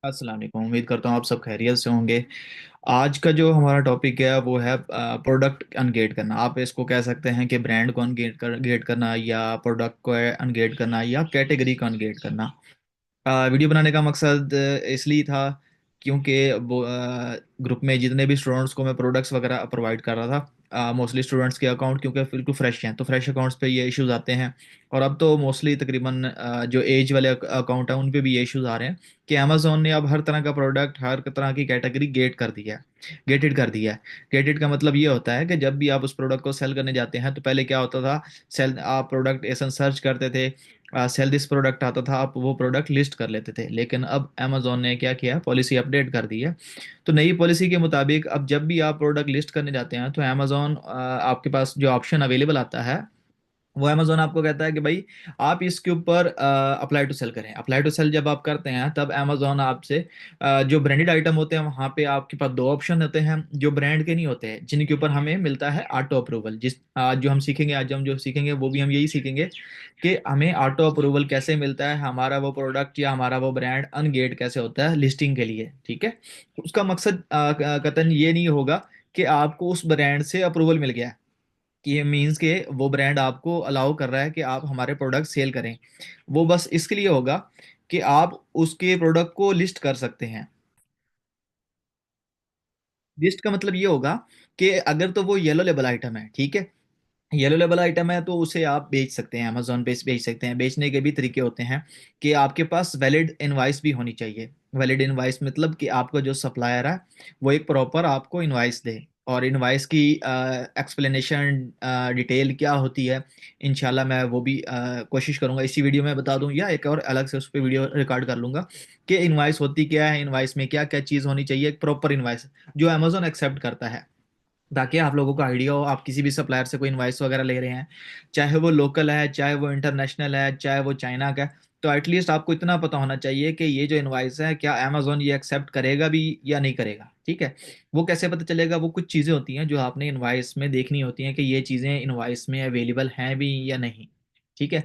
अस्सलाम वालेकुम। उम्मीद करता हूँ आप सब खैरियत से होंगे। आज का जो हमारा टॉपिक है वो है प्रोडक्ट अनगेट करना। आप इसको कह सकते हैं कि ब्रांड को गेट करना, या प्रोडक्ट को अनगेट करना, या कैटेगरी को अनगेट करना। वीडियो बनाने का मकसद इसलिए था क्योंकि वो ग्रुप में जितने भी स्टूडेंट्स को मैं प्रोडक्ट्स वगैरह प्रोवाइड कर रहा था, मोस्टली स्टूडेंट्स के अकाउंट क्योंकि बिल्कुल फ्रेश हैं, तो फ्रेश अकाउंट्स पे ये इश्यूज आते हैं। और अब तो मोस्टली तकरीबन जो एज वाले अकाउंट हैं उन पे भी ये इश्यूज आ रहे हैं कि अमेजोन ने अब हर तरह का प्रोडक्ट, हर तरह की कैटेगरी गेट कर दिया है, गेटेड कर दिया है। गेटेड का मतलब ये होता है कि जब भी आप उस प्रोडक्ट को सेल करने जाते हैं तो पहले क्या होता था, सेल आप प्रोडक्ट ऐसा सर्च करते थे, सेल दिस प्रोडक्ट आता था, आप वो प्रोडक्ट लिस्ट कर लेते थे। लेकिन अब अमेजोन ने क्या किया, पॉलिसी अपडेट कर दी है। तो नई पॉलिसी के मुताबिक अब जब भी आप प्रोडक्ट लिस्ट करने जाते हैं तो अमेजोन आपके पास जो ऑप्शन अवेलेबल आता है, वो अमेजोन आपको कहता है कि भाई आप इसके ऊपर अप्लाई टू सेल करें। अप्लाई टू सेल जब आप करते हैं तब अमेजोन आपसे जो ब्रांडेड आइटम होते हैं वहां पे आपके पास दो ऑप्शन होते हैं जो ब्रांड के नहीं होते हैं, जिनके ऊपर हमें मिलता है ऑटो अप्रूवल। जिस आज जो हम सीखेंगे, आज हम जो सीखेंगे वो भी हम यही सीखेंगे कि हमें ऑटो अप्रूवल कैसे मिलता है, हमारा वो प्रोडक्ट या हमारा वो ब्रांड अनगेट कैसे होता है लिस्टिंग के लिए। ठीक है, उसका मकसद कतन ये नहीं होगा कि आपको उस ब्रांड से अप्रूवल मिल गया है, कि ये मीन्स के वो ब्रांड आपको अलाउ कर रहा है कि आप हमारे प्रोडक्ट सेल करें। वो बस इसके लिए होगा कि आप उसके प्रोडक्ट को लिस्ट कर सकते हैं। लिस्ट का मतलब ये होगा कि अगर तो वो येलो लेबल आइटम है, ठीक है, येलो लेबल आइटम है तो उसे आप बेच सकते हैं, अमेजोन पे बेच सकते हैं। बेचने के भी तरीके होते हैं कि आपके पास वैलिड इनवाइस भी होनी चाहिए। वैलिड इनवाइस मतलब कि आपका जो सप्लायर है वो एक प्रॉपर आपको इनवाइस दे, और इनवाइस की एक्सप्लेनेशन डिटेल क्या होती है, इंशाल्लाह मैं वो भी कोशिश करूंगा इसी वीडियो में बता दूं, या एक और अलग से उस पर वीडियो रिकॉर्ड कर लूंगा कि इनवाइस होती क्या है, इनवाइस में क्या क्या चीज़ होनी चाहिए, एक प्रॉपर इनवाइस जो अमेजोन एक्सेप्ट करता है, ताकि आप लोगों को आइडिया हो। आप किसी भी सप्लायर से कोई इनवाइस वगैरह ले रहे हैं, चाहे वो लोकल है, चाहे वो इंटरनेशनल है, चाहे वो चाइना का है, तो एटलीस्ट आपको इतना पता होना चाहिए कि ये जो इनवाइस है क्या अमेजोन ये एक्सेप्ट करेगा भी या नहीं करेगा। ठीक है, वो कैसे पता चलेगा, वो कुछ चीज़ें होती हैं जो आपने इनवाइस में देखनी होती हैं कि ये चीज़ें इनवाइस में अवेलेबल हैं भी या नहीं। ठीक है,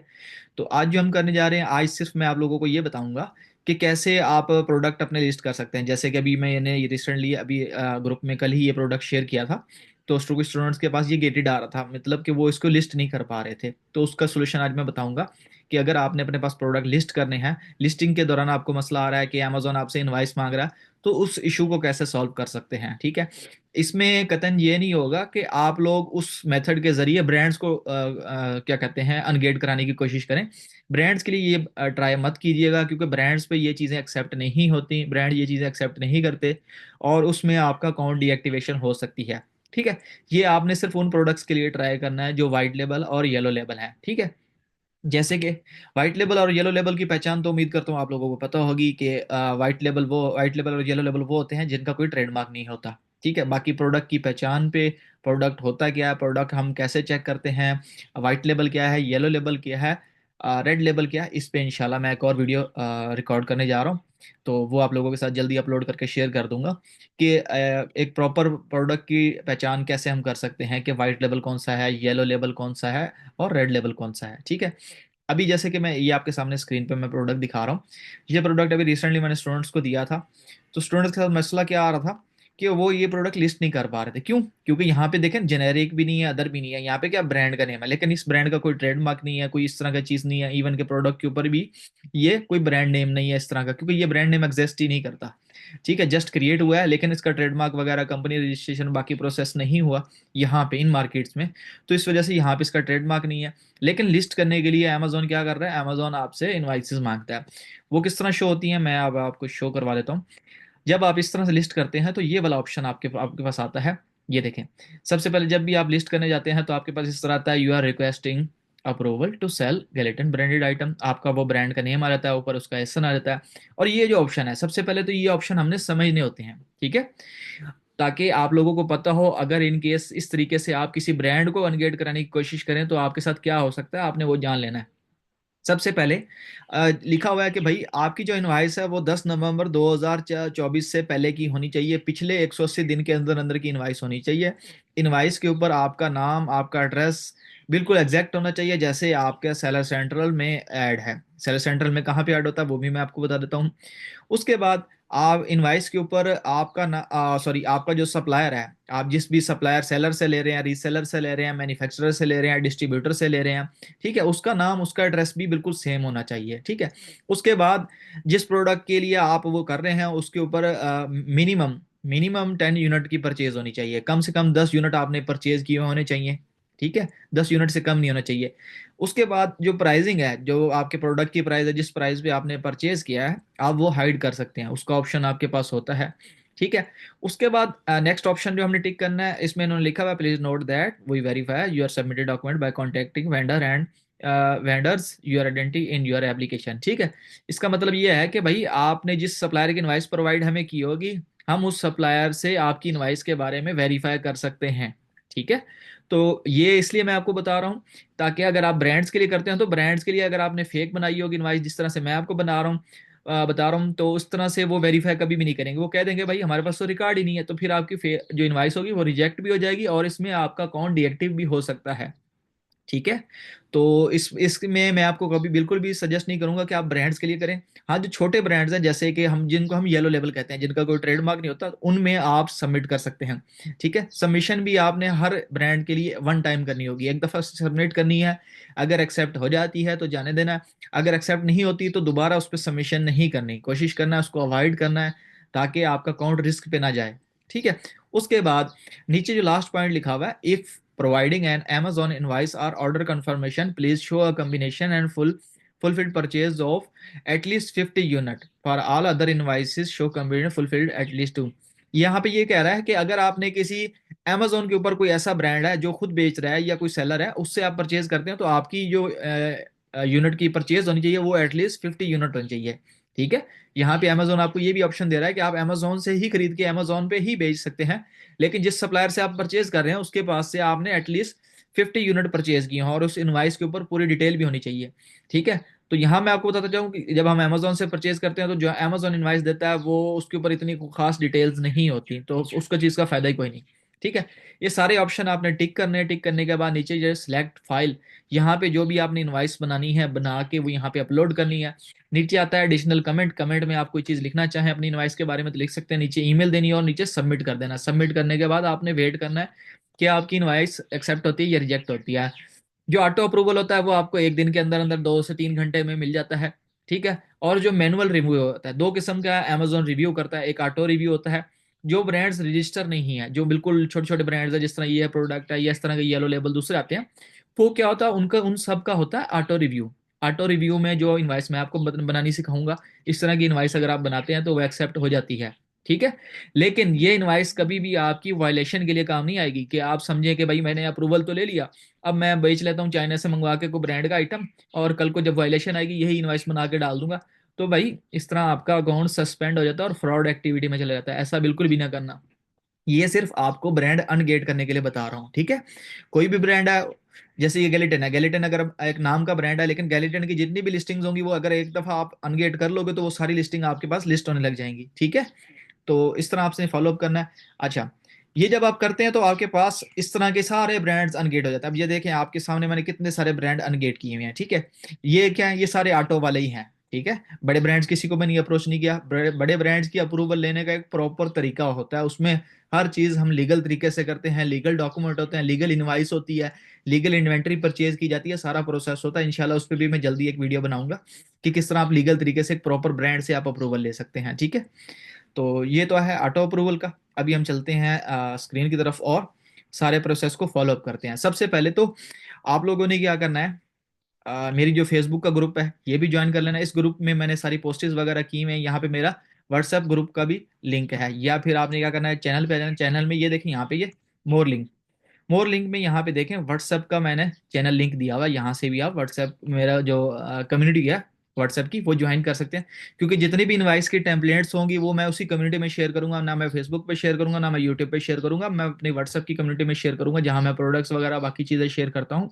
तो आज जो हम करने जा रहे हैं, आज सिर्फ मैं आप लोगों को ये बताऊंगा कि कैसे आप प्रोडक्ट अपने लिस्ट कर सकते हैं। जैसे कि अभी मैंने ये रिसेंटली अभी ग्रुप में कल ही ये प्रोडक्ट शेयर किया था, तो स्टूडेंट्स के पास ये गेटेड आ रहा था, मतलब कि वो इसको लिस्ट नहीं कर पा रहे थे। तो उसका सोल्यूशन आज मैं बताऊंगा कि अगर आपने अपने पास प्रोडक्ट लिस्ट करने हैं, लिस्टिंग के दौरान आपको मसला आ रहा है कि अमेजोन आपसे इनवाइस मांग रहा है, तो उस इशू को कैसे सॉल्व कर सकते हैं। ठीक है, इसमें कतन ये नहीं होगा कि आप लोग उस मेथड के जरिए ब्रांड्स को क्या कहते हैं अनगेट कराने की कोशिश करें। ब्रांड्स के लिए ये ट्राई मत कीजिएगा, क्योंकि ब्रांड्स पे ये चीज़ें एक्सेप्ट नहीं होती, ब्रांड ये चीज़ें एक्सेप्ट नहीं करते, और उसमें आपका अकाउंट डीएक्टिवेशन हो सकती है। ठीक है, ये आपने सिर्फ उन प्रोडक्ट्स के लिए ट्राई करना है जो वाइट लेबल और येलो लेबल है। ठीक है, जैसे कि व्हाइट लेबल और येलो लेबल की पहचान तो उम्मीद करता हूँ आप लोगों को पता होगी कि व्हाइट लेबल और येलो लेबल वो होते हैं जिनका कोई ट्रेडमार्क नहीं होता। ठीक है, बाकी प्रोडक्ट की पहचान पे प्रोडक्ट होता क्या है, प्रोडक्ट हम कैसे चेक करते हैं, व्हाइट लेबल क्या है, येलो लेबल क्या है, रेड लेबल क्या है, इस पे इंशाल्लाह मैं एक और वीडियो रिकॉर्ड करने जा रहा हूँ। तो वो आप लोगों के साथ जल्दी अपलोड करके शेयर कर दूंगा कि एक प्रॉपर प्रोडक्ट की पहचान कैसे हम कर सकते हैं कि व्हाइट लेबल कौन सा है, येलो लेबल कौन सा है, और रेड लेबल कौन सा है। ठीक है, अभी जैसे कि मैं ये आपके सामने स्क्रीन पे मैं प्रोडक्ट दिखा रहा हूँ, ये प्रोडक्ट अभी रिसेंटली मैंने स्टूडेंट्स को दिया था। तो स्टूडेंट्स के साथ मसला क्या आ रहा था कि वो ये प्रोडक्ट लिस्ट नहीं कर पा रहे थे। क्यों? क्योंकि यहाँ पे देखें जेनेरिक भी नहीं है, अदर भी नहीं है, यहाँ पे क्या ब्रांड का नेम है, लेकिन इस ब्रांड का कोई ट्रेडमार्क नहीं है, कोई इस तरह का चीज़ नहीं है, इवन के प्रोडक्ट के ऊपर भी ये कोई ब्रांड नेम नहीं है इस तरह का, क्योंकि ये ब्रांड नेम एग्जिस्ट ही नहीं करता। ठीक है, जस्ट क्रिएट हुआ है, लेकिन इसका ट्रेडमार्क वगैरह कंपनी रजिस्ट्रेशन बाकी प्रोसेस नहीं हुआ यहाँ पे इन मार्केट्स में। तो इस वजह से यहाँ पे इसका ट्रेडमार्क नहीं है। लेकिन लिस्ट करने के लिए अमेजोन क्या कर रहा है, अमेजोन आपसे इनवाइसेस मांगता है। वो किस तरह शो होती है, मैं अब आपको शो करवा देता हूँ। जब आप इस तरह से लिस्ट करते हैं तो ये वाला ऑप्शन आपके आपके पास आता है। ये देखें, सबसे पहले जब भी आप लिस्ट करने जाते हैं तो आपके पास इस तरह आता है, you are requesting approval to sell gelatin branded item. आपका वो ब्रांड का नेम आ जाता है, ऊपर उसका एसन आ जाता है। और ये जो ऑप्शन है, सबसे पहले तो ये ऑप्शन हमने समझने होते हैं। ठीक है, ताकि आप लोगों को पता हो अगर इन केस इस तरीके से आप किसी ब्रांड को अनगेट कराने की कोशिश करें तो आपके साथ क्या हो सकता है, आपने वो जान लेना है। सबसे पहले लिखा हुआ है कि भाई आपकी जो इनवाइस है वो 10 नवंबर 2024 से पहले की होनी चाहिए, पिछले 180 दिन के अंदर अंदर की इनवाइस होनी चाहिए। इनवाइस के ऊपर आपका नाम, आपका एड्रेस, बिल्कुल एग्जैक्ट होना चाहिए, जैसे आपके सेलर सेंट्रल में ऐड है। सेलर सेंट्रल में कहाँ पे ऐड होता है वो भी मैं आपको बता देता हूँ। उसके बाद आप इनवाइस के ऊपर आपका ना सॉरी आपका जो सप्लायर है, आप जिस भी सप्लायर सेलर से ले रहे हैं, रीसेलर से ले रहे हैं, मैन्युफैक्चरर से ले रहे हैं, डिस्ट्रीब्यूटर से ले रहे हैं, ठीक है, उसका नाम उसका एड्रेस भी बिल्कुल सेम होना चाहिए, ठीक है। उसके बाद जिस प्रोडक्ट के लिए आप वो कर रहे हैं उसके ऊपर मिनिमम मिनिमम 10 यूनिट की परचेज होनी चाहिए, कम से कम 10 यूनिट आपने परचेज किए होने चाहिए, ठीक है, 10 यूनिट से कम नहीं होना चाहिए। उसके बाद जो प्राइसिंग है, जो आपके प्रोडक्ट की प्राइस है, जिस प्राइस पे आपने परचेज किया है, आप वो हाइड कर सकते हैं, उसका ऑप्शन आपके पास होता है, ठीक है। उसके बाद नेक्स्ट ऑप्शन जो हमने टिक करना है, इसमें इन्होंने लिखा हुआ है please note that we verify your submitted document by contacting vendor and vendors your identity in your application, ठीक है। इसका मतलब ये है कि भाई आपने जिस सप्लायर की इनवाइस प्रोवाइड हमें की होगी, हम उस सप्लायर से आपकी इनवाइस के बारे में वेरीफाई कर सकते हैं, ठीक है। तो ये इसलिए मैं आपको बता रहा हूँ, ताकि अगर आप ब्रांड्स के लिए करते हैं तो ब्रांड्स के लिए अगर आपने फेक बनाई होगी इनवाइस, जिस तरह से मैं आपको बना रहा हूँ बता रहा हूँ, तो उस तरह से वो वेरीफाई कभी भी नहीं करेंगे, वो कह देंगे भाई हमारे पास तो रिकॉर्ड ही नहीं है, तो फिर आपकी जो इनवाइस होगी वो रिजेक्ट भी हो जाएगी और इसमें आपका अकाउंट डीएक्टिव भी हो सकता है, ठीक है। तो इसमें मैं आपको कभी बिल्कुल भी सजेस्ट नहीं करूंगा कि आप ब्रांड्स के लिए करें। हाँ, जो छोटे ब्रांड्स हैं जैसे कि हम जिनको हम येलो लेबल कहते हैं, जिनका कोई ट्रेडमार्क नहीं होता, उनमें आप सबमिट कर सकते हैं, ठीक है। सबमिशन भी आपने हर ब्रांड के लिए वन टाइम करनी होगी, एक दफा सबमिट करनी है, अगर एक्सेप्ट हो जाती है तो जाने देना है, अगर एक्सेप्ट नहीं होती तो दोबारा उस पर सबमिशन नहीं करनी, कोशिश करना है उसको अवॉइड करना है, ताकि आपका अकाउंट रिस्क पे ना जाए, ठीक है। उसके बाद नीचे जो लास्ट पॉइंट लिखा हुआ है, if providing an Amazon invoice or order confirmation, please show a combination and fulfilled purchase of at least 50 unit. For all other invoices, show combination fulfilled at least 2। यहाँ पे ये कह रहा है कि अगर आपने किसी Amazon के ऊपर कोई ऐसा ब्रांड है जो खुद बेच रहा है या कोई सेलर है, उससे आप परचेज करते हैं, तो आपकी जो यूनिट की परचेज होनी चाहिए वो एटलीस्ट 50 यूनिट होनी चाहिए, ठीक है। यहाँ पे Amazon आपको ये भी ऑप्शन दे रहा है कि आप Amazon से ही खरीद के Amazon पे ही बेच सकते हैं, लेकिन जिस सप्लायर से आप परचेज कर रहे हैं उसके पास से आपने एटलीस्ट 50 यूनिट परचेज की हो और उस इनवाइस के ऊपर पूरी डिटेल भी होनी चाहिए, ठीक है। तो यहाँ मैं आपको बताता चाहूँ कि जब हम अमेजोन से परचेज करते हैं तो जो अमेजोन इनवाइस देता है वो उसके ऊपर इतनी खास डिटेल्स नहीं होती, तो उसका चीज़ का फायदा ही कोई नहीं, ठीक है। ये सारे ऑप्शन आपने टिक करने हैं, टिक करने के बाद नीचे जो सिलेक्ट फाइल, यहाँ पे जो भी आपने इनवाइस बनानी है बना के वो यहाँ पे अपलोड करनी है। नीचे आता है एडिशनल कमेंट, कमेंट में आप कोई चीज़ लिखना चाहें अपनी इनवाइस के बारे में तो लिख सकते हैं, नीचे ईमेल देनी है और नीचे सबमिट कर देना। सबमिट करने के बाद आपने वेट करना है कि आपकी इनवाइस एक्सेप्ट होती है या रिजेक्ट होती है। जो ऑटो अप्रूवल होता है वो आपको एक दिन के अंदर अंदर 2 से 3 घंटे में मिल जाता है, ठीक है। और जो मैनुअल रिव्यू होता है, दो किस्म का अमेजोन रिव्यू करता है, एक ऑटो रिव्यू होता है, जो ब्रांड्स रजिस्टर नहीं है, जो बिल्कुल छोटे छोटे ब्रांड्स है, जिस तरह ये प्रोडक्ट है या इस तरह के येलो लेबल दूसरे आते हैं, वो क्या होता है उनका उन सब का होता है ऑटो रिव्यू। ऑटो रिव्यू में जो इनवाइस मैं आपको बनानी सिखाऊंगा, इस तरह की इनवाइस अगर आप बनाते हैं तो वो एक्सेप्ट हो जाती है, ठीक है। लेकिन ये इनवाइस कभी भी आपकी वायलेशन के लिए काम नहीं आएगी कि आप समझें कि भाई मैंने अप्रूवल तो ले लिया, अब मैं बेच लेता हूँ चाइना से मंगवा के कोई ब्रांड का आइटम, और कल को जब वायलेशन आएगी यही इनवाइस बना के डाल दूंगा, तो भाई इस तरह आपका अकाउंट सस्पेंड हो जाता है और फ्रॉड एक्टिविटी में चला जाता है। ऐसा बिल्कुल भी ना करना। ये सिर्फ आपको ब्रांड अनगेट करने के लिए बता रहा हूँ, ठीक है। कोई भी ब्रांड है, जैसे ये गैलिटन है, गैलिटन अगर एक नाम का ब्रांड है, लेकिन गैलिटन की जितनी भी लिस्टिंग्स होंगी वो अगर एक दफा आप अनगेट कर लोगे तो वो सारी लिस्टिंग आपके पास लिस्ट होने लग जाएंगी, ठीक है। तो इस तरह आपसे फॉलो अप करना है। अच्छा, ये जब आप करते हैं तो आपके पास इस तरह के सारे ब्रांड्स अनगेट हो जाते हैं। अब ये देखें आपके सामने मैंने कितने सारे ब्रांड अनगेट किए हुए हैं, ठीक है। ये क्या है, ये सारे ऑटो वाले ही हैं, ठीक है। बड़े ब्रांड्स किसी को मैंने अप्रोच नहीं किया। बड़े ब्रांड्स की अप्रूवल लेने का एक प्रॉपर तरीका होता है, उसमें हर चीज हम लीगल तरीके से करते हैं, लीगल डॉक्यूमेंट होते हैं, लीगल इनवाइस होती है, लीगल इन्वेंट्री परचेज की जाती है, सारा प्रोसेस होता है। इंशाल्लाह उस पर भी मैं जल्दी एक वीडियो बनाऊंगा कि किस तरह आप लीगल तरीके से एक प्रॉपर ब्रांड से आप अप्रूवल ले सकते हैं, ठीक है। तो ये तो है ऑटो अप्रूवल का। अभी हम चलते हैं स्क्रीन की तरफ और सारे प्रोसेस को फॉलो अप करते हैं। सबसे पहले तो आप लोगों ने क्या करना है, मेरी जो फेसबुक का ग्रुप है ये भी ज्वाइन कर लेना। इस ग्रुप में मैंने सारी पोस्टेज वगैरह की हुई हैं। यहाँ पे मेरा व्हाट्सएप ग्रुप का भी लिंक है, या फिर आपने क्या करना है चैनल पे आ जाना। चैनल में ये देखें यहाँ पे ये मोर लिंक में यहाँ पे देखें व्हाट्सएप का मैंने चैनल लिंक दिया हुआ है। यहाँ से भी आप व्हाट्सएप मेरा जो कम्युनिटी है व्हाट्सएप की वो ज्वाइन कर सकते हैं, क्योंकि जितनी भी इनवाइस की टेम्पलेट्स होंगी वो मैं उसी कम्युनिटी में शेयर करूंगा। ना मैं फेसबुक पे शेयर करूंगा, ना मैं यूट्यूब पे शेयर करूंगा, मैं अपनी व्हाट्सएप की कम्युनिटी में शेयर करूंगा, जहां मैं प्रोडक्ट्स वगैरह बाकी चीज़ें शेयर करता हूँ,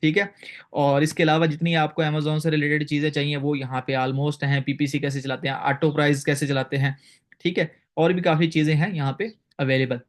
ठीक है। और इसके अलावा जितनी आपको अमेजोन से रिलेटेड चीज़ें चाहिए वो यहाँ पे ऑलमोस्ट हैं। पीपीसी कैसे चलाते हैं, ऑटो प्राइस कैसे चलाते हैं, ठीक है, और भी काफ़ी चीज़ें हैं यहाँ पे अवेलेबल,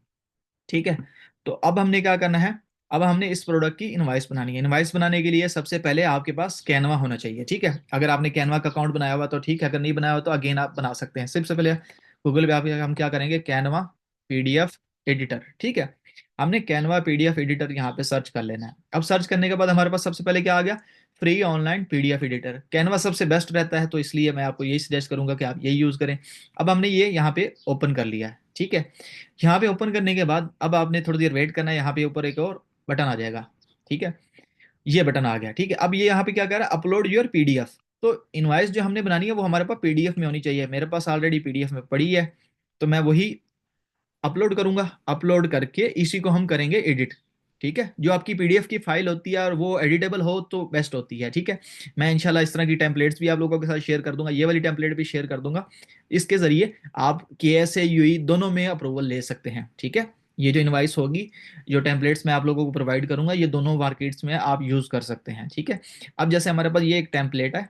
ठीक है। तो अब हमने क्या करना है, अब हमने इस प्रोडक्ट की इनवाइस बनानी है। इनवाइस बनाने के लिए सबसे पहले आपके पास कैनवा होना चाहिए, ठीक है। अगर आपने कैनवा का अकाउंट बनाया हुआ तो ठीक है, अगर नहीं बनाया हुआ तो अगेन आप बना सकते हैं। सबसे पहले गूगल पे आप हम क्या करेंगे, कैनवा पीडीएफ एडिटर, ठीक है। हमने कैनवा पीडीएफ एडिटर यहाँ पे सर्च कर लेना है। अब सर्च करने के बाद हमारे पास सबसे पहले क्या आ गया, free online PDF editor. Canva सबसे बेस्ट रहता है, तो इसलिए मैं आपको यही सजेस्ट करूंगा कि आप यही यूज करें। अब हमने ये यहाँ पे ओपन कर लिया है, ठीक है। यहाँ पे ओपन करने के बाद अब आपने थोड़ी देर वेट करना है। यहाँ पे ऊपर एक और बटन आ जाएगा, ठीक है। ये बटन आ गया, ठीक है। अब ये यहाँ पे क्या कर रहा है, अपलोड योर पीडीएफ। तो इनवाइस जो हमने बनानी है वो हमारे पास पीडीएफ में होनी चाहिए। मेरे पास ऑलरेडी पीडीएफ में पड़ी है, तो मैं वही अपलोड करूंगा। अपलोड करके इसी को हम करेंगे एडिट, ठीक है। जो आपकी पीडीएफ की फाइल होती है और वो एडिटेबल हो तो बेस्ट होती है, ठीक है। मैं इंशाल्लाह इस तरह की टेम्पलेट्स भी आप लोगों के साथ शेयर कर दूंगा, ये वाली टेम्पलेट भी शेयर कर दूंगा। इसके जरिए आप केएसए यूई दोनों में अप्रूवल ले सकते हैं, ठीक है। ये जो इनवाइस होगी, जो टेम्पलेट्स मैं आप लोगों को प्रोवाइड करूंगा, ये दोनों मार्केट्स में आप यूज कर सकते हैं, ठीक है। अब जैसे हमारे पास ये एक टेम्पलेट है,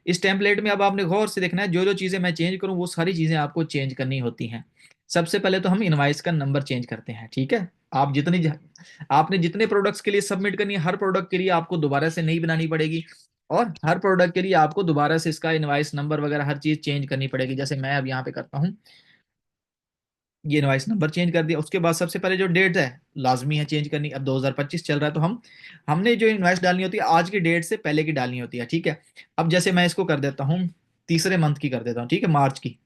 इस टेम्पलेट में अब आपने गौर से देखना है, जो जो चीजें मैं चेंज करूं वो सारी चीजें आपको चेंज करनी होती हैं। सबसे पहले तो हम इनवाइस का नंबर चेंज करते हैं, ठीक है। आप आपने जितने प्रोडक्ट्स के लिए सबमिट करनी है, हर प्रोडक्ट के लिए आपको दोबारा से नहीं बनानी पड़ेगी, और हर प्रोडक्ट के लिए आपको दोबारा से इसका इनवाइस नंबर वगैरह हर चीज चेंज करनी पड़ेगी। जैसे मैं अब यहाँ पे करता हूँ, ये इनवाइस नंबर चेंज कर दिया। उसके बाद सबसे पहले जो डेट है लाजमी है चेंज करनी। अब 2025 चल रहा है, तो हमने जो इनवाइस डालनी होती है आज की डेट से पहले की डालनी होती है, ठीक है। अब जैसे मैं इसको कर देता हूँ, तीसरे मंथ की कर देता हूँ, ठीक है, मार्च की,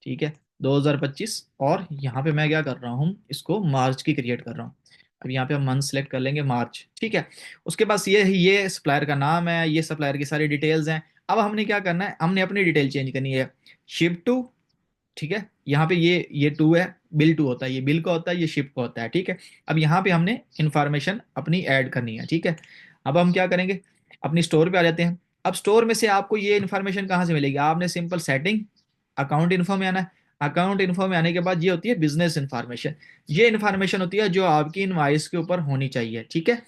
ठीक है, 2025। और यहाँ पे मैं क्या कर रहा हूँ, इसको मार्च की क्रिएट कर रहा हूँ। अब यहाँ पे हम मंथ सेलेक्ट कर लेंगे मार्च, ठीक है। उसके पास ये सप्लायर का नाम है, ये सप्लायर की सारी डिटेल्स हैं। अब हमने क्या करना है, हमने अपनी डिटेल चेंज करनी है। शिप टू, ठीक है। यहाँ पे ये टू है, बिल टू होता है, ये बिल का होता है, ये शिप का होता है, ठीक है। अब यहाँ पे हमने इंफॉर्मेशन अपनी ऐड करनी है, ठीक है। अब हम क्या करेंगे, अपनी स्टोर पे आ जाते हैं। अब स्टोर में से आपको ये इन्फॉर्मेशन कहाँ से मिलेगी, आपने सिंपल सेटिंग अकाउंट इन्फो में आना है। अकाउंट इन्फो में आने के बाद ये होती है बिजनेस इन्फॉर्मेशन। ये इन्फॉर्मेशन होती है जो आपकी इनवाइस के ऊपर होनी चाहिए, ठीक है।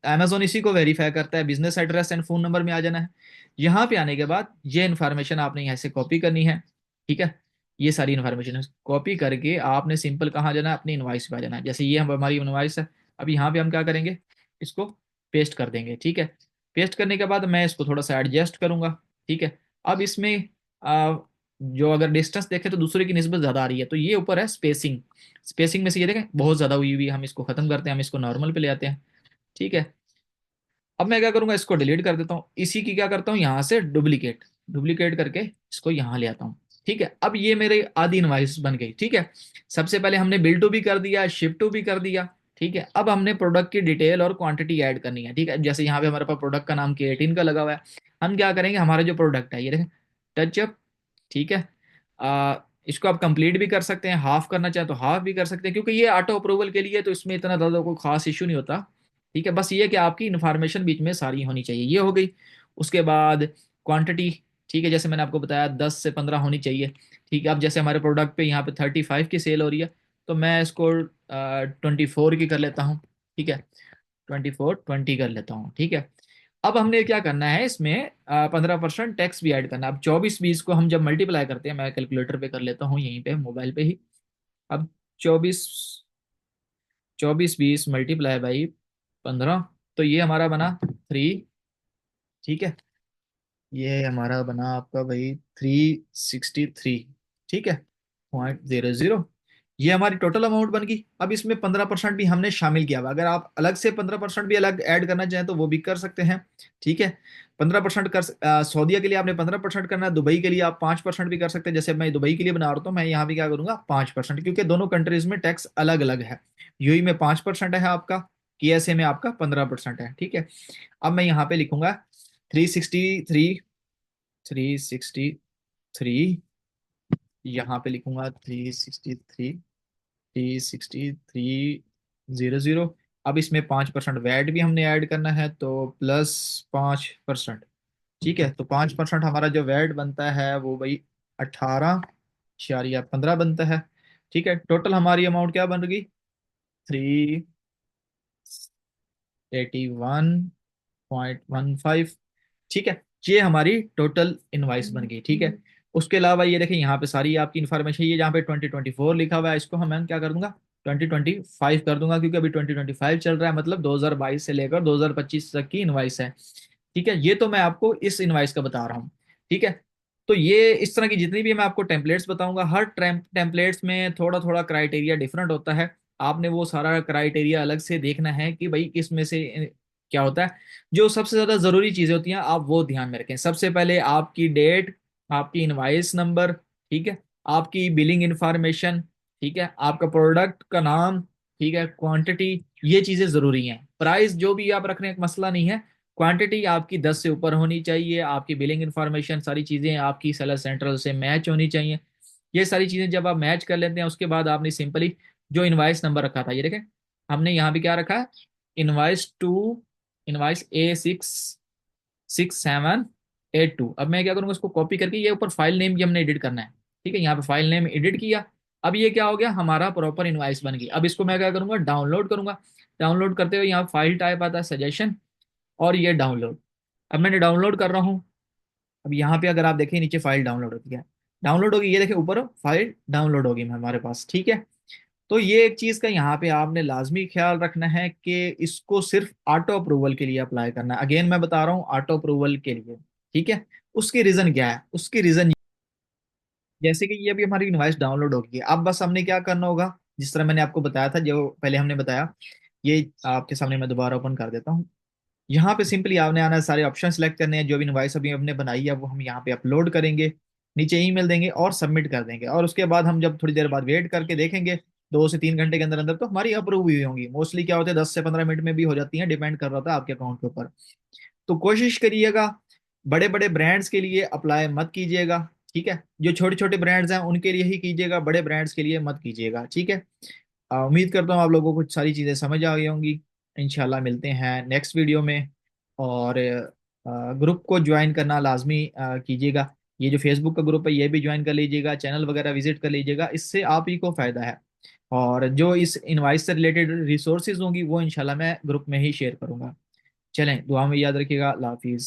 अमेजोन इसी को वेरीफाई करता है, business address and phone number में आ जाना है। यहाँ पे आने के बाद ये इन्फॉर्मेशन आपने यहाँ से कॉपी करनी है, ठीक है। ये सारी इन्फॉर्मेशन कॉपी करके आपने सिंपल कहाँ जाना है, अपनी इनवाइस पे आ जाना है। जैसे ये हम हमारी इनवाइस है, अब यहाँ पे हम क्या करेंगे, इसको पेस्ट कर देंगे, ठीक है। पेस्ट करने के बाद मैं इसको थोड़ा सा एडजस्ट करूंगा, ठीक है। अब इसमें जो अगर डिस्टेंस देखें तो दूसरे की निस्बत ज़्यादा आ रही है, तो ये ऊपर है स्पेसिंग। स्पेसिंग में से ये देखें बहुत ज़्यादा हुई हुई है, हम इसको ख़त्म करते हैं, हम इसको नॉर्मल पे ले आते हैं, ठीक है। अब मैं क्या करूंगा, इसको डिलीट कर देता हूँ। इसी की क्या करता हूँ, यहाँ से डुप्लीकेट डुप्लीकेट करके इसको यहाँ ले आता हूँ, ठीक है। अब ये मेरे आधी इनवाइस बन गई, ठीक है। सबसे पहले हमने बिल टू भी कर दिया, शिप टू भी कर दिया, ठीक है। अब हमने प्रोडक्ट की डिटेल और क्वांटिटी ऐड करनी है, ठीक है। जैसे यहाँ पे हमारे पास प्रोडक्ट का नाम K18 का लगा हुआ है। हम क्या करेंगे, हमारा जो प्रोडक्ट है ये देखें, टचअप, ठीक है। इसको आप कंप्लीट भी कर सकते हैं, हाफ करना चाहे तो हाफ भी कर सकते हैं, क्योंकि ये ऑटो अप्रूवल के लिए, तो इसमें इतना ज़्यादा कोई खास इशू नहीं होता, ठीक है। बस ये कि आपकी इन्फॉर्मेशन बीच में सारी होनी चाहिए, ये हो गई। उसके बाद क्वांटिटी, ठीक है, जैसे मैंने आपको बताया 10 से 15 होनी चाहिए, ठीक है। अब जैसे हमारे प्रोडक्ट पे यहाँ पे 35 की सेल हो रही है, तो मैं इसको 24 की कर लेता हूँ, ठीक है। 24 20 कर लेता हूँ, ठीक है। अब हमने क्या करना है, इसमें 15% टैक्स भी ऐड करना है। अब 24 20 को हम जब मल्टीप्लाई करते हैं, मैं कैलकुलेटर पे कर लेता हूँ यहीं पे मोबाइल पे ही। अब 24 24 20 मल्टीप्लाई बाई 15, तो ये हमारा बना 3, ठीक है। ये हमारा बना आपका भाई 363, ठीक है, 0.00। ये हमारी टोटल अमाउंट बन गई। अब इसमें 15% भी हमने शामिल किया हुआ, अगर आप अलग से 15% भी अलग ऐड करना चाहें तो वो भी कर सकते हैं, ठीक है। 15% सऊदीया के लिए आपने 15% करना है, दुबई के लिए आप 5% भी कर सकते हैं। जैसे मैं दुबई के लिए बना रहा हूँ, तो मैं यहाँ भी क्या करूंगा 5%, क्योंकि दोनों कंट्रीज में टैक्स अलग अलग है। यूएई में 5% है आपका, केएसए में आपका 15% है, ठीक है। अब मैं यहाँ पे लिखूंगा 363, 363, यहाँ पे लिखूंगा 363 अब इसमें 5% वैट भी हमने ऐड करना है, तो +5%, ठीक है। तो 5% हमारा जो वैट बनता है वो भाई 18.15 बनता है, ठीक है। टोटल हमारी अमाउंट क्या बन गई, 381.15, ठीक है। ये हमारी टोटल इनवाइस बन गई, ठीक है। उसके अलावा ये देखें यहाँ पे सारी आपकी इन्फॉर्मेशन, ये जहाँ पे 2024 लिखा हुआ है, इसको हम क्या कर दूंगा 2025 कर दूंगा, क्योंकि अभी 2025 चल रहा है, मतलब 2022 से लेकर 2025 तक की इनवाइस है। ठीक है, ये तो मैं आपको इस इनवाइस का बता रहा हूँ। ठीक है, तो ये इस तरह की जितनी भी मैं आपको टेम्पलेट्स बताऊंगा, हर टेम्पलेट्स में थोड़ा थोड़ा क्राइटेरिया डिफरेंट होता है। आपने वो सारा क्राइटेरिया अलग से देखना है कि भाई इसमें से क्या होता है। जो सबसे ज्यादा जरूरी चीजें होती हैं आप वो ध्यान में रखें। सबसे पहले आपकी डेट, आपकी इनवाइस नंबर, ठीक है, आपकी बिलिंग इंफॉर्मेशन, ठीक है, आपका प्रोडक्ट का नाम, ठीक है, क्वांटिटी, ये चीजें जरूरी हैं। प्राइस जो भी आप रख रहे हैं एक मसला नहीं है, क्वांटिटी आपकी 10 से ऊपर होनी चाहिए, आपकी बिलिंग इंफॉर्मेशन सारी चीजें आपकी सेलर सेंट्रल से मैच होनी चाहिए। ये सारी चीजें जब आप मैच कर लेते हैं, उसके बाद आपने सिंपली जो इनवाइस नंबर रखा था, ये देखें, हमने यहाँ भी क्या रखा है, इनवाइस टू, इनवाइस A6678 2। अब मैं क्या करूंगा, उसको कॉपी करके ये ऊपर फाइल नेम भी हमने एडिट करना है। ठीक है, यहाँ पे फाइल नेम एडिट किया। अब ये क्या हो गया, हमारा प्रॉपर इनवाइस बन गई। अब इसको मैं क्या करूंगा, डाउनलोड करूंगा। डाउनलोड करते हुए यहाँ फाइल टाइप आता है सजेशन, और ये डाउनलोड। अब मैंने डाउनलोड कर रहा हूँ। अब यहाँ पे अगर आप देखें नीचे फाइल डाउनलोड होती है, डाउनलोड होगी, ये देखें ऊपर फाइल डाउनलोड होगी हमारे पास। ठीक है, तो ये एक चीज का यहाँ पे आपने लाजमी ख्याल रखना है कि इसको सिर्फ ऑटो अप्रूवल के लिए अप्लाई करना है। अगेन मैं बता रहा हूँ, ऑटो अप्रूवल के लिए। ठीक है, उसकी रीजन क्या है, उसकी रीजन जैसे कि ये अभी हमारी इनवाइस डाउनलोड होगी, अब बस हमने क्या करना होगा, जिस तरह मैंने आपको बताया था, जो पहले हमने बताया, ये आपके सामने मैं दोबारा ओपन कर देता हूँ। यहाँ पे सिंपली आपने आना है, सारे ऑप्शन सेलेक्ट करने हैं, जो भी इनवाइस अभी हमने बनाई है वो हम यहाँ पे अपलोड करेंगे, नीचे ईमेल देंगे और सबमिट कर देंगे। और उसके बाद हम जब थोड़ी देर बाद वेट करके देखेंगे, 2 से 3 घंटे के अंदर अंदर, तो हमारी अप्रूव हुई होंगी। मोस्टली क्या होता है, 10 से 15 मिनट में भी हो जाती है, डिपेंड कर रहा था आपके अकाउंट के ऊपर। तो कोशिश करिएगा, बड़े बड़े ब्रांड्स के लिए अप्लाई मत कीजिएगा। ठीक है, जो छोटे छोटे ब्रांड्स हैं उनके लिए ही कीजिएगा, बड़े ब्रांड्स के लिए मत कीजिएगा। ठीक है, उम्मीद करता हूँ आप लोगों को कुछ सारी चीज़ें समझ आ गई होंगी। इंशाल्लाह मिलते हैं नेक्स्ट वीडियो में। और ग्रुप को ज्वाइन करना लाजमी कीजिएगा। ये जो फेसबुक का ग्रुप है ये भी ज्वाइन कर लीजिएगा, चैनल वगैरह विजिट कर लीजिएगा, इससे आप ही को फ़ायदा है। और जो इस इनवाइस से रिलेटेड रिसोर्सेज होंगी वो इंशाल्लाह मैं ग्रुप में ही शेयर करूंगा। चलें, दुआ में याद रखिएगा। अल्लाह हाफिज़।